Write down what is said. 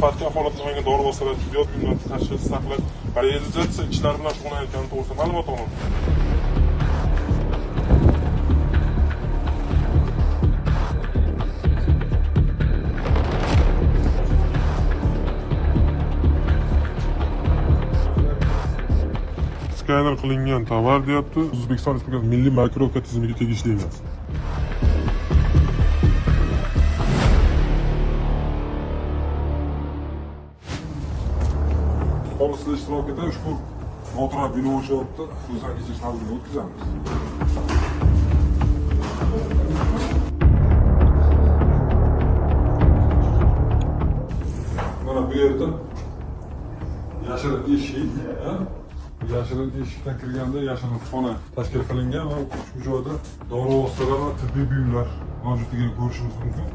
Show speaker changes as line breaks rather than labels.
sifatga holatlangan dori vositalar tibbiyot buyumlari tashxis saqlash va realizatsiya ishlari bilan shug'ullanayotgani to'g'risida ma'lumot olindi. Skaner qilingan tovar deyapti. O'zbekiston Respublikasi milliy markirovka tizimiga tegishli emas. Xolislar ishtirokida ushbu noturar bino inshootida ko'zdan kechirish tadbirini o'tkazamiz. Mana bu yerda yashirin eshik, yashirin eshikdan kirganda yashirin xona tashkil qilingan va ushbu joyda dori vositalari va tibbiy buyumlar mavjudligini ko'rishimiz mumkin.